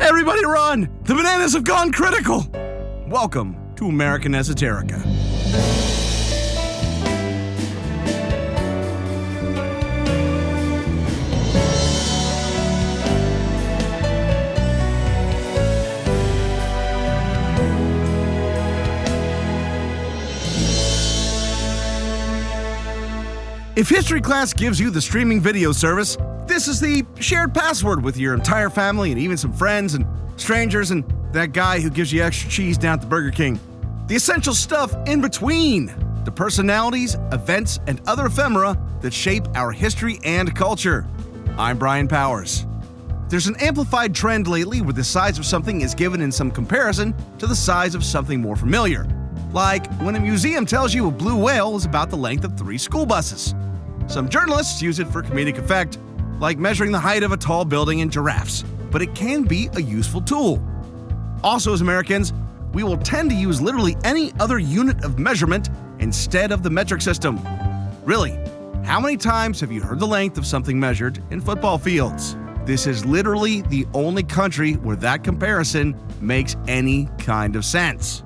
Everybody run! The bananas have gone critical! Welcome to American Esoterica. If history class gives you the streaming video service, this is the shared password with your entire family and even some friends and strangers and that guy who gives you extra cheese down at the Burger King. The essential stuff in between, the personalities, events, and other ephemera that shape our history and culture. I'm Brian Powers. There's an amplified trend lately where the size of something is given in some comparison to the size of something more familiar. Like when a museum tells you a blue whale is about the length of 3 school buses. Some journalists use it for comedic effect, like measuring the height of a tall building in giraffes, but it can be a useful tool. Also, as Americans, we will tend to use literally any other unit of measurement instead of the metric system. Really, how many times have you heard the length of something measured in football fields? This is literally the only country where that comparison makes any kind of sense.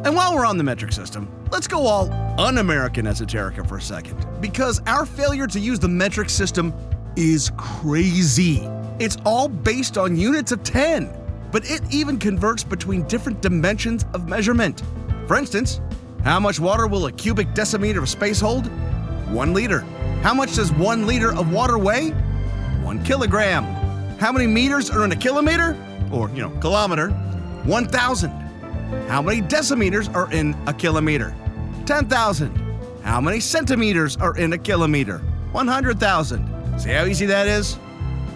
And while we're on the metric system, let's go all un-American esoterica for a second, because our failure to use the metric system is crazy. It's all based on units of 10, but it even converts between different dimensions of measurement. For instance, how much water will a cubic decimeter of space hold? 1 liter. How much does 1 liter of water weigh? 1 kilogram. How many meters are in a kilometer? Or, kilometer? 1,000. How many decimeters are in a kilometer? 10,000. How many centimeters are in a kilometer? 100,000. See how easy that is?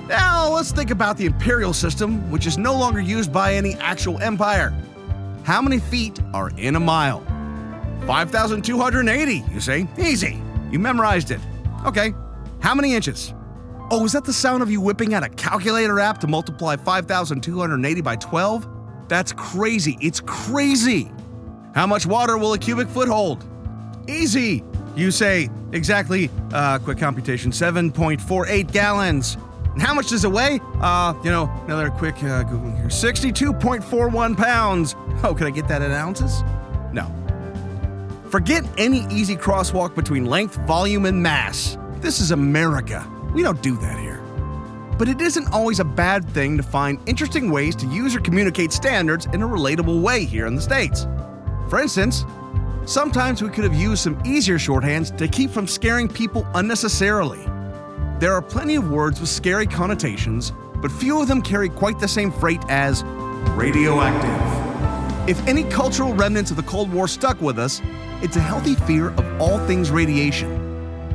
Now let's think about the imperial system, which is no longer used by any actual empire. How many feet are in a mile? 5,280, you say? Easy. You memorized it. Okay. How many inches? Oh, is that the sound of you whipping out a calculator app to multiply 5,280 by 12? That's crazy. It's crazy. How much water will a cubic foot hold? Easy. You say, exactly, quick computation, 7.48 gallons. And how much does it weigh? Another quick Googling here. 62.41 pounds. Oh, can I get that in ounces? No. Forget any easy crosswalk between length, volume, and mass. This is America. We don't do that here. But it isn't always a bad thing to find interesting ways to use or communicate standards in a relatable way here in the States. For instance, sometimes we could have used some easier shorthands to keep from scaring people unnecessarily. There are plenty of words with scary connotations, but few of them carry quite the same freight as radioactive. If any cultural remnants of the Cold War stuck with us, it's a healthy fear of all things radiation.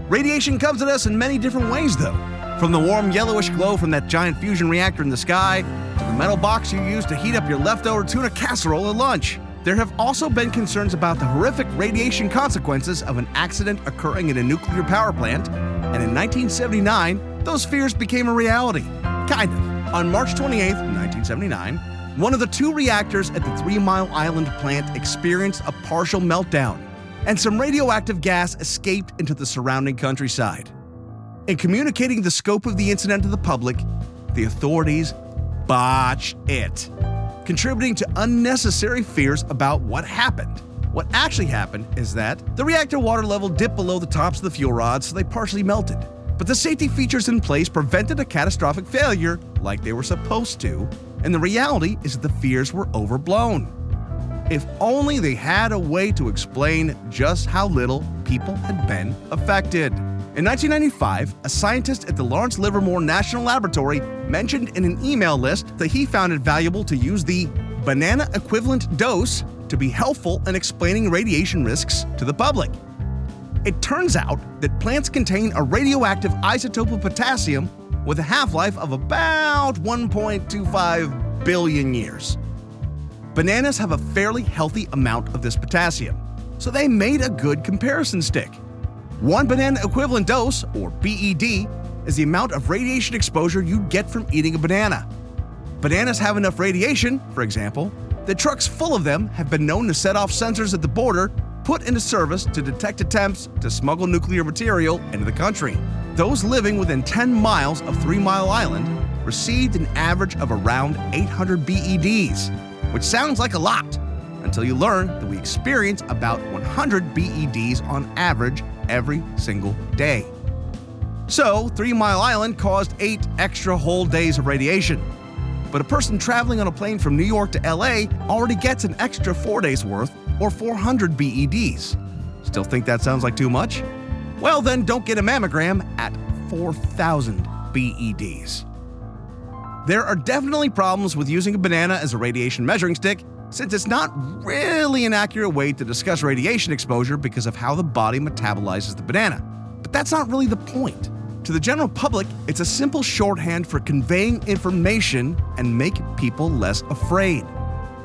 Radiation comes at us in many different ways, though. From the warm yellowish glow from that giant fusion reactor in the sky, to the metal box you use to heat up your leftover tuna casserole at lunch. There have also been concerns about the horrific radiation consequences of an accident occurring in a nuclear power plant, and in 1979, those fears became a reality. Kind of. On March 28, 1979, one of the 2 reactors at the 3 Mile Island plant experienced a partial meltdown, and some radioactive gas escaped into the surrounding countryside. In communicating the scope of the incident to the public, the authorities botched it, contributing to unnecessary fears about what happened. What actually happened is that the reactor water level dipped below the tops of the fuel rods, so they partially melted. But the safety features in place prevented a catastrophic failure like they were supposed to, and the reality is that the fears were overblown. If only they had a way to explain just how little people had been affected. In 1995, a scientist at the Lawrence Livermore National Laboratory mentioned in an email list that he found it valuable to use the banana equivalent dose to be helpful in explaining radiation risks to the public. It turns out that plants contain a radioactive isotope of potassium with a half-life of about 1.25 billion years. Bananas have a fairly healthy amount of this potassium, so they made a good comparison stick. 1 banana equivalent dose, or BED, is the amount of radiation exposure you'd get from eating a banana. Bananas have enough radiation, for example, that trucks full of them have been known to set off sensors at the border put into service to detect attempts to smuggle nuclear material into the country. Those living within 10 miles of 3 Mile Island received an average of around 800 BEDs, which sounds like a lot until you learn that we experience about 100 BEDs on average every single day. So, 3 Mile Island caused 8 extra whole days of radiation. But a person traveling on a plane from New York to LA already gets an extra 4 days worth, or 400 BEDs. Still think that sounds like too much? Well then, don't get a mammogram at 4,000 BEDs. There are definitely problems with using a banana as a radiation measuring stick, since it's not really an accurate way to discuss radiation exposure because of how the body metabolizes the banana. But that's not really the point. To the general public, it's a simple shorthand for conveying information and make people less afraid,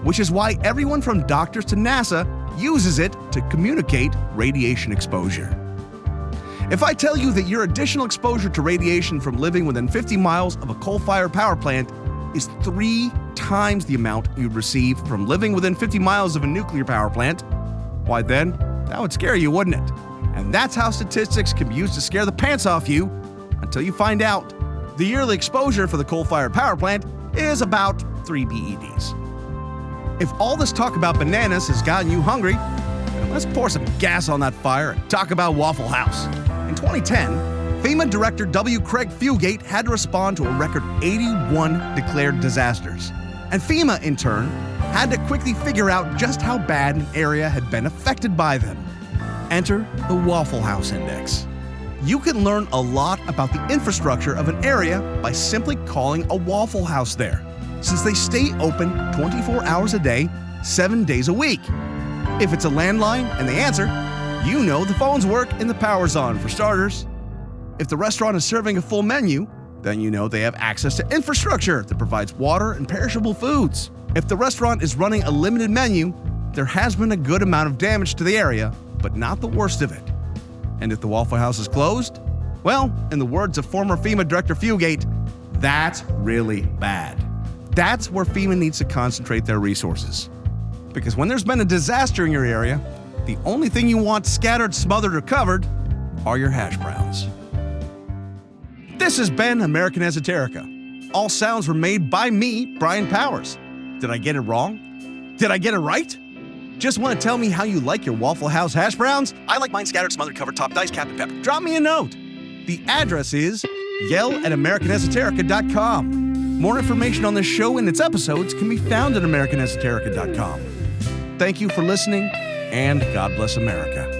which is why everyone from doctors to NASA uses it to communicate radiation exposure. If I tell you that your additional exposure to radiation from living within 50 miles of a coal-fired power plant is 3 times the amount you'd receive from living within 50 miles of a nuclear power plant, why then, that would scare you, wouldn't it? And that's how statistics can be used to scare the pants off you until you find out. The yearly exposure for the coal-fired power plant is about 3 BEDs. If all this talk about bananas has gotten you hungry, then let's pour some gas on that fire and talk about Waffle House. In 2010, FEMA Director W. Craig Fugate had to respond to a record 81 declared disasters. And FEMA, in turn, had to quickly figure out just how bad an area had been affected by them. Enter the Waffle House Index. You can learn a lot about the infrastructure of an area by simply calling a Waffle House there, since they stay open 24 hours a day, 7 days a week. If it's a landline and they answer, you know the phones work and the power's on, for starters. If the restaurant is serving a full menu, then you know they have access to infrastructure that provides water and perishable foods. If the restaurant is running a limited menu, there has been a good amount of damage to the area, but not the worst of it. And if the Waffle House is closed, well, in the words of former FEMA Director Fugate, that's really bad. That's where FEMA needs to concentrate their resources. Because when there's been a disaster in your area, the only thing you want scattered, smothered, or covered are your hash browns. This has been American Esoterica. All sounds were made by me, Brian Powers. Did I get it wrong? Did I get it right? Just want to tell me how you like your Waffle House hash browns? I like mine scattered, smothered, covered, top, diced, capped, and peppered. Drop me a note. The address is yell@americanesoterica.com. More information on this show and its episodes can be found at americanesoterica.com. Thank you for listening, and God bless America.